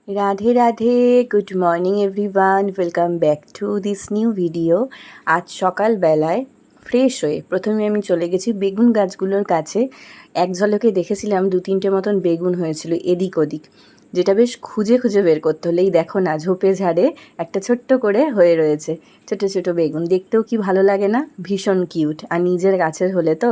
Radhe Radhe, good morning everyone, welcome back to this new video. আজ সকালবেলায় fresh হয়ে প্রথমে আমি চলে গেছি বেগুন গাছগুলোর কাছে। এক ঝলকে দেখেছিলাম 2-3টে মতন বেগুন হয়েছিল এদিক ওদিক, যেটা বেশ খুঁজে খুঁজে বের করতে হলেই দেখো না ঝোপে ঝাড়ে একটা ছোট্ট করে হয়ে রয়েছে ছোটো ছোটো বেগুন। দেখতেও কি ভালো লাগে না, ভীষণ কিউট। আর নিজের গাছের হলে তো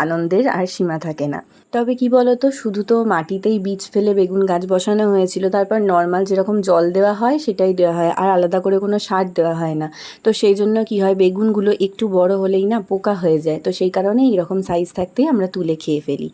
আনন্দের আর সীমা থাকে না। তবে কি বলো তো, শুধু তো মাটিতেই বীজ ফেলে বেগুন গাছ বসানো হয়েছিল, তারপর নর্মাল যেরকম জল দেওয়া হয় সেটাই দেওয়া হয়, আর আলাদা করে কোনো সার দেওয়া হয় না। তো সেই জন্য কি হয়, বেগুনগুলো একটু বড় হলেই না পোকা হয়ে যায়, তো সেই কারণেই এরকম সাইজ থাকতেই আমরা তুলে খেয়ে ফেলি।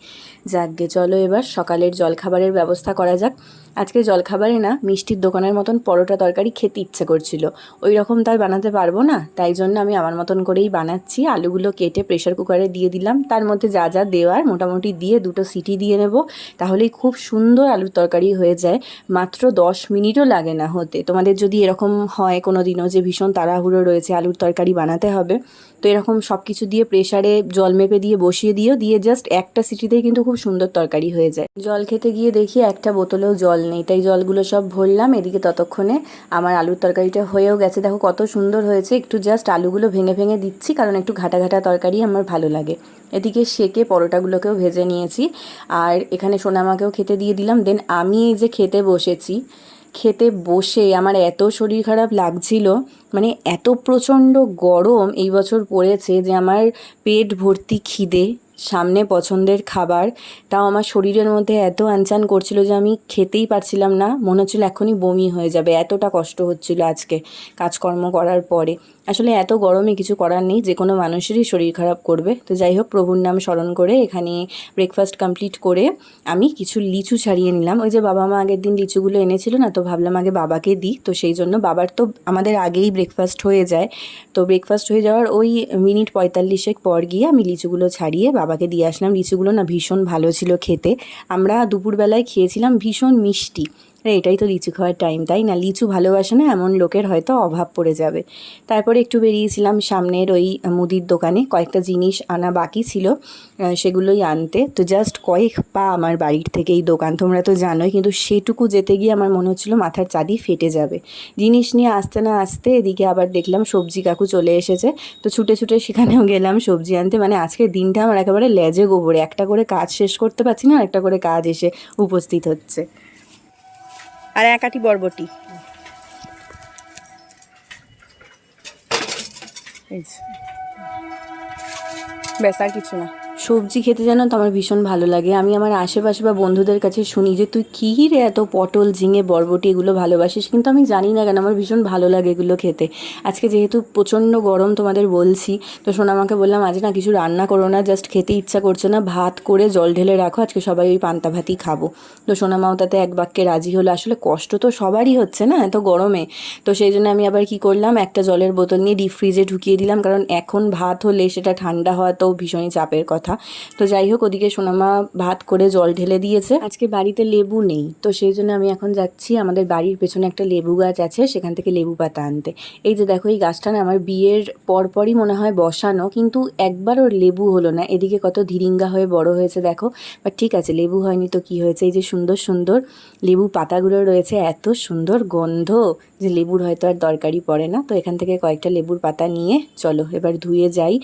যাকগে, চলো এবার সকালের জলখাবারের ব্যবস্থা করা যাক। আজকে জলখাবারে না মিষ্টির দোকানের মতন পরোটা তরকারি খেতে ইচ্ছে করছিল, ওই রকম তাই বানাতে পারবো না, তাই জন্য আমি আমার মতন করেই বানাচ্ছি। আলুগুলো কেটে প্রেশার কুকারে দিয়ে দিলাম, তার মধ্যে যা যা দেওয়ার মোটামুটি দিয়ে 2টো সিটি দিয়ে নেব, তাহলেই খুব সুন্দর আলুর তরকারি হয়ে যায়। মাত্র 10 মিনিটও লাগে না হতে। তোমাদের যদি এরকম হয় কোনো দিনও যে ভীষণ তাড়াহুড়ো রয়েছে, আলুর তরকারি বানাতে হবে, তো এরকম সব কিছু দিয়ে প্রেশারে জল মেপে দিয়ে বসিয়ে দিয়ে জাস্ট একটা সিটিতেই কিন্তু খুব সুন্দর তরকারি হয়ে যায়। জল খেতে গিয়ে দেখি একটা বোতলেও জল নেই, তাই জলগুলো সব ভরলাম। এদিকে ততক্ষণে আমার আলুর তরকারিটা হয়েও গেছে, দেখো কত সুন্দর হয়েছে। একটু জাস্ট আলুগুলো ভেঙে ভেঙে দিচ্ছি, কারণ একটু ঘাটা ঘাটা তরকারি আমার ভালো লাগে। এদিকে সেকে পরোটাগুলোকেও ভেজে নিয়েছি, আর এখানে সোনামাকেও খেতে দিয়ে দিলাম। দেন আমি এই যে খেতে বসেছি, খেতে বসে আমার এত শরীর খারাপ লাগছিল, মানে এত প্রচণ্ড গরম এই বছর পড়েছে যে আমার পেট ভর্তি খিদে, সামনে পছন্দের খাবার, তাও আমার শরীরের মধ্যে এত আনচান করছিল যে আমি খেতেই পারছিলাম না। মনে হচ্ছিল এখনই বমি হয়ে যাবে, এতটা কষ্ট হচ্ছিল আজকে কাজকর্ম করার পরে। আসলে এত গরমে কিছু করার নেই, যে কোনো মানুষেরই শরীর খারাপ করবে। তো যাই হোক, প্রভুর নাম স্মরণ করে এখানে ব্রেকফাস্ট কমপ্লিট করে আমি কিছু লিচু ছাড়িয়ে নিলাম। ওই যে বাবা মা আগের দিন লিচুগুলো এনেছিল না, তো ভাবলাম আগে বাবাকে দিই। তো সেই জন্য বাবার তো আমাদের আগেই ব্রেকফাস্ট হয়ে যায়, তো ব্রেকফাস্ট হয়ে যাওয়ার ওই মিনিট 45 পর গিয়ে আমি লিচুগুলো ছাড়িয়ে বাবাকে দিয়ে আসলাম। লিচুগুলো না ভীষণ ভালো ছিল খেতে, আমরা দুপুরবেলায় খেয়েছিলাম, ভীষণ মিষ্টি। এটাই তো লিচু খাওয়ার টাইম, তাই না? লিচু ভালোবাসে না এমন লোকের হয়তো অভাব পড়ে যাবে। তারপরে একটু বেরিয়েছিলাম সামনের ওই মুদির দোকানে, কয়েকটা জিনিস আনা বাকি ছিল, সেগুলোই আনতে। তো জাস্ট কয়েক পা আমার বাড়ির থেকে এই দোকান, তোমরা তো জানোই, কিন্তু সেটুকু যেতে গিয়ে আমার মনে হচ্ছিলো মাথার চাঁদি ফেটে যাবে। জিনিস নিয়ে আসতে না আসতে এদিকে আবার দেখলাম সবজি কাকু চলে এসেছে, তো ছুটে ছুটে সেখানেও গেলাম সবজি আনতে। মানে আজকের দিনটা আমার একেবারে লেজে গোবরে, একটা করে কাজ শেষ করতে পারছি না, একটা করে কাজ এসে উপস্থিত হচ্ছে। আর এক আটি বরবটি, ব্যাস আর কিছু না। সবজি খেতে জানো তো আমার ভীষণ ভালো লাগে। আমি আমার আশেপাশে বা বন্ধুদের কাছে শুনি যে তুই কী রে এত পটল, ঝিঙে, বরবটি এগুলো ভালোবাসিস, কিন্তু আমি জানি না কেন আমার ভীষণ ভালো লাগে এগুলো খেতে। আজকে যেহেতু প্রচণ্ড গরম তোমাদের বলছি, তো সোনামাকে বললাম আজ না কিছু রান্না করো না, জাস্ট খেতে ইচ্ছা করছে না, ভাত করে জল ঢেলে রাখো, আজকে সবাই ওই পান্তা ভাতই খাবো। তো সোনামাও তাতে এক বাক্যে রাজি হলো। আসলে কষ্ট তো সবারই হচ্ছে না এত গরমে, তো সেই জন্য আমি আবার কি করলাম, একটা জলের বোতল নিয়ে ডিপ ফ্রিজে ঢুকিয়ে দিলাম, কারণ এখন ভাত হলে সেটা ঠান্ডা হওয়া তো ভীষণই চাপের কথা। তো যাই হোক, ওদিকে সোনামা ভাত করে জল ঢেলে দিয়েছে। আজকে বাড়িতে লেবু নেই, তো সেই জন্য আমি এখন যাচ্ছি আমাদের বাড়ির পেছনে একটা লেবু গাছ আছে, সেখান থেকে লেবু পাতা আনতে। এই যে দেখো, এই গাছটা না আমার বিয়ের পরপরই মনে হয় বসানো, কিন্তু একবার ওর লেবু হলো না। এদিকে কত ধীরিঙ্গা হয়ে বড় হয়েছে দেখো, বাট ঠিক আছে, লেবু হয়নি তো কি হয়েছে। এই যে সুন্দর সুন্দর লেবু পাতাগুলো রয়েছে, এত সুন্দর গন্ধ যে লেবুর হয়তো আর দরকারই পড়ে না। তো এখান থেকে কয়েকটা লেবুর পাতা নিয়ে চলো এবার ধুয়ে যাই,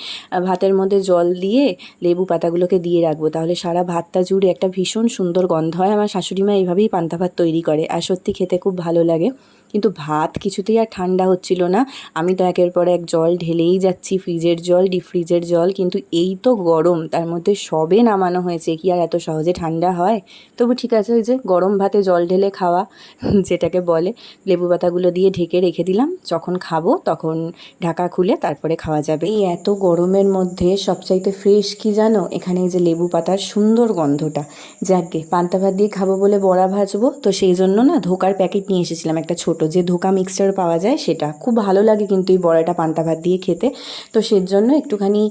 ভাতের মধ্যে জল দিয়ে লেবু পাতাগুলোকে দিয়ে রাখবো, তাহলে সারা ভাতটা জুড়ে একটা ভীষণ সুন্দর গন্ধ হয়। আমার শাশুড়িমা এইভাবেই পান্তা ভাত তৈরি করে, আর সত্যি খেতে খুব ভালো লাগে। কিন্তু ভাত কিছুতেই আর ঠান্ডা হচ্ছিল না। আমি তো একের পর এক জল ঢেলেই যাচ্ছি, ফ্রিজের জল, ডিপ ফ্রিজের জল, কিন্তু এই তো গরম, তার মধ্যে সবে নামানো হয়েছে, কি আর এত সহজে ঠান্ডা হয়? তবু ঠিক আছে, ওই যে গরম ভাতে জল ঢেলে খাওয়া যেটাকে বলে। লেবু পাতাগুলো দিয়ে ঢেকে রেখে দিলাম, যখন খাবো তখন ঢাকা খুলে তারপরে খাওয়া যাবে। এই এত গরমের মধ্যে সবচাইতে ফ্রেশ কি জানো, এখানে এই যে লেবু পাতার সুন্দর গন্ধটা। যাকগে, পান্তা ভাত দিয়ে খাবো বলে বড়া ভাজবো, তো সেই জন্য না ধোকার প্যাকেট নিয়ে এসেছিলাম, একটা ছোট যে ধোকা মিক্সচার পাওয়া যায়, সেটা খুব ভালো লাগে কিন্তু এই বড়াটা পান্তা ভাত দিয়ে খেতে। তো সেজন্য একটুখানি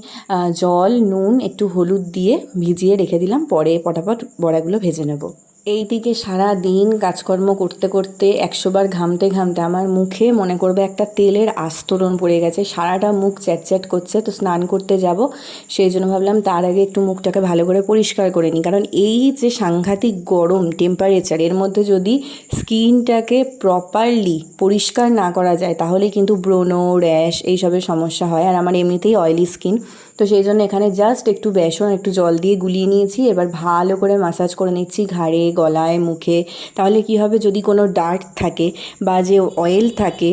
জল, নুন, একটু হলুদ দিয়ে ভিজিয়ে রেখে দিলাম, পরে পটাপট বড়াগুলো ভেজে নেব। এইদিকে সারা দিন কাজকর্ম করতে করতে 100 বার ঘামতে ঘামতে আমার মুখে মনে করবে একটা তেলের আস্তরণ পড়ে গেছে, সারাটা মুখ চ্যাটচ্যাট করছে। তো স্নান করতে যাব, সেই জন্য ভাবলাম তার আগে একটু মুখটাকে ভালো করে পরিষ্কার করে নিই, কারণ এই যে সাংঘাতিক গরম টেম্পারেচার, এর মধ্যে যদি স্কিনটাকে প্রপারলি পরিষ্কার না করা যায় তাহলে কিন্তু ব্রণ, র্যাশ এইসবের সমস্যা হয়। আর আমার এমনিতেই অয়েলি স্কিন, তো সেই জন্য এখানে জাস্ট একটু বেসন একটু জল দিয়ে গুলিয়ে নিয়েছি। এবার ভালো করে ম্যাসাজ করে নিচ্ছি ঘাড়ে, গলায়, মুখে। তাহলে কি হবে, যদি কোনো ডার্ট থাকে বা যে অয়েল থাকে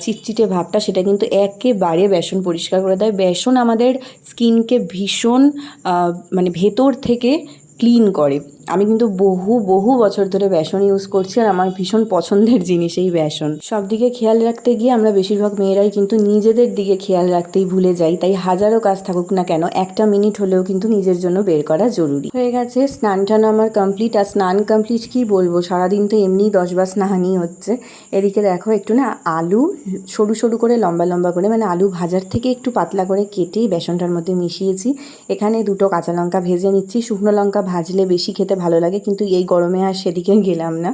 চিটচিটে ভাবটা, সেটা কিন্তু একেবারে বেসন পরিষ্কার করে দেয়। বেসন আমাদের স্কিনকে ভীষণ মানে ভেতর থেকে ক্লিন করে। আমি কিন্তু বহু বহু বছর ধরে বেসন ইউজ করছি, আর আমার ভীষণ পছন্দের জিনিস এই বেসন। সব দিকে খেয়াল রাখতে গিয়ে আমরা বেশিরভাগ মেয়েরাই কিন্তু নিজেদের দিকে খেয়াল রাখতেই ভুলে যাই। তাই হাজারো কাজ থাকুক না কেন, একটা মিনিট হলেও কিন্তু নিজের জন্য বের করা জরুরি। হয়ে গেছে স্নান টান আমার কমপ্লিট। আর স্নান কমপ্লিট কি বলবো, সারাদিন তো এমনি 10 বার স্নানই হচ্ছে। এদিকে দেখো একটু না আলু সরু সরু করে লম্বা লম্বা করে, মানে আলু ভাজার থেকে একটু পাতলা করে কেটে বেসনটার মধ্যে মিশিয়েছি। এখানে 2টো কাঁচা লঙ্কা ভেজে নিচ্ছি। শুকনো লঙ্কা ভাজলে বেশি খেতে ভালো লাগে, কিন্তু এই গরমে আর সেদিকে গেলাম না।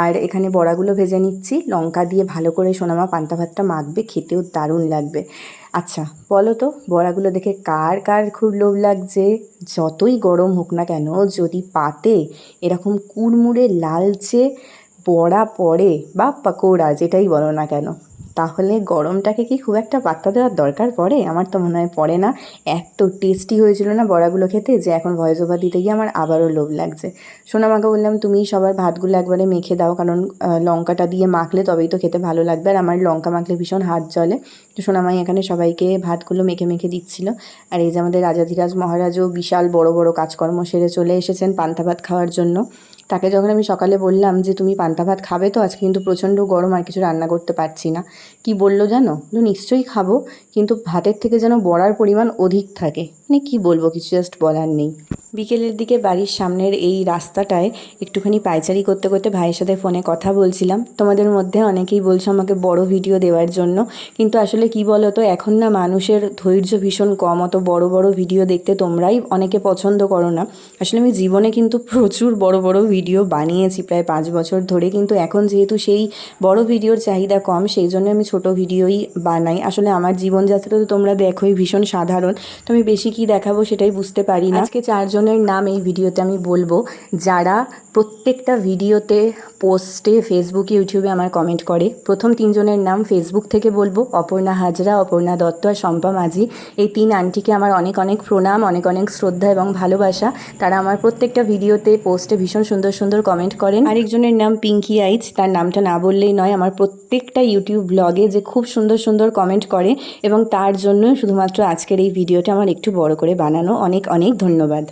আর এখানে বড়াগুলো ভেজে নিচ্ছি, লঙ্কা দিয়ে ভালো করে সোনামা পান্তা ভাতটা মাখবে, খেতেও দারুণ লাগবে। আচ্ছা বলো তো, বড়াগুলো দেখে কার কার খুব লোভ লাগছে? যতই গরম হোক না কেন, যদি পাতে এরকম কুড়মুড়ে লালচে বড়া পড়ে বা পকোড়া যেটাই বলো না কেন, তাহলে গরমটাকে কি খুব একটা পাত্তা দেওয়ার দরকার পড়ে? আমার তো মনে হয় পড়ে না। এত টেস্টি হয়েছিল না বড়াগুলো খেতে, যে এখন ভয়েস ওভার দিতে গিয়ে আমার আবারও লোভ লাগছে। সোনামাকে বললাম তুমিই সবার ভাতগুলো একবারে মেখে দাও, কারণ লঙ্কাটা দিয়ে মাখলে তবেই তো খেতে ভালো লাগবে, আর আমার লঙ্কা মাখলে ভীষণ হাত জ্বলে। তো সোনামাই এখানে সবাইকে ভাতগুলো মেখে মেখে দিচ্ছিল। আর এই যে আমাদের রাজাধিরাজ মহারাজও বিশাল বড় বড় কাজকর্ম সেরে চলে এসেছেন পান্তা ভাত খাওয়ার জন্য। তাকে যখন আমি সকালে বললাম যে তুমি পান্তা ভাত খাবে তো, আজকে কিন্তু প্রচণ্ড গরম আর কিছু রান্না করতে পারছি না, কি বললো জানো? নিশ্চয়ই খাবো, কিন্তু ভাতের থেকে যেন বড়ার পরিমাণ অধিক থাকে। মানে কি বলবো, কিছু জাস্ট বলার নেই। বিকেলের দিকে বাড়ির সামনের এই রাস্তাটায় একটুখানি পায়চারি করতে করতে ভাইয়ের সাথে ফোনে কথা বলছিলাম। তোমাদের মধ্যে অনেকেই বলছো আমাকে বড় ভিডিও দেওয়ার জন্য, কিন্তু আসলে কি বলো তো, এখন না মানুষের ধৈর্য ভীষণ কম। অত বড় বড় ভিডিও দেখতে তোমরাই অনেকে পছন্দ করো না। আসলে আমি জীবনে কিন্তু প্রচুর বড় বড় ভিডিও বানিয়েছি প্রায় 5 বছর ধরে, কিন্তু এখন যেহেতু সেই বড় ভিডিওর চাহিদা কম, সেই জন্য আমি ছোট ভিডিওই বানাই। আসলে আমার জীবনযাত্রা তো তোমরা দেখোই ভীষণ সাধারণ, তো আমি বেশি কি দেখাবো সেটাই বুঝতে পারি না। আজকে 4 জনের নাম এই ভিডিওতে আমি বলবো, যারা প্রত্যেকটা ভিডিওতে, পোস্টে, ফেসবুকে, ইউটিউবে আমার কমেন্ট করে। প্রথম 3 জনের নাম ফেসবুক থেকে বলবো, অপর্ণা হাজরা, অপর্ণা দত্ত আর শম্পা মাঝি। এই 3 আন্টিকে আমার অনেক অনেক প্রণাম, অনেক অনেক শ্রদ্ধা এবং ভালোবাসা। তারা আমার প্রত্যেকটা ভিডিওতে, পোস্টে ভীষণ সুন্দর সুন্দর কমেন্ট করেন। আরেকজনের নাম পিঙ্কি আইচ, তার নামটা না বললেই নয়। আমার প্রত্যেকটা ইউটিউব ব্লগে যে খুব সুন্দর সুন্দর কমেন্ট করে, এবং তার জন্য শুধুমাত্র আজকের এই ভিডিওটা আমার একটু বড় করে বানানো। অনেক অনেক ধন্যবাদ।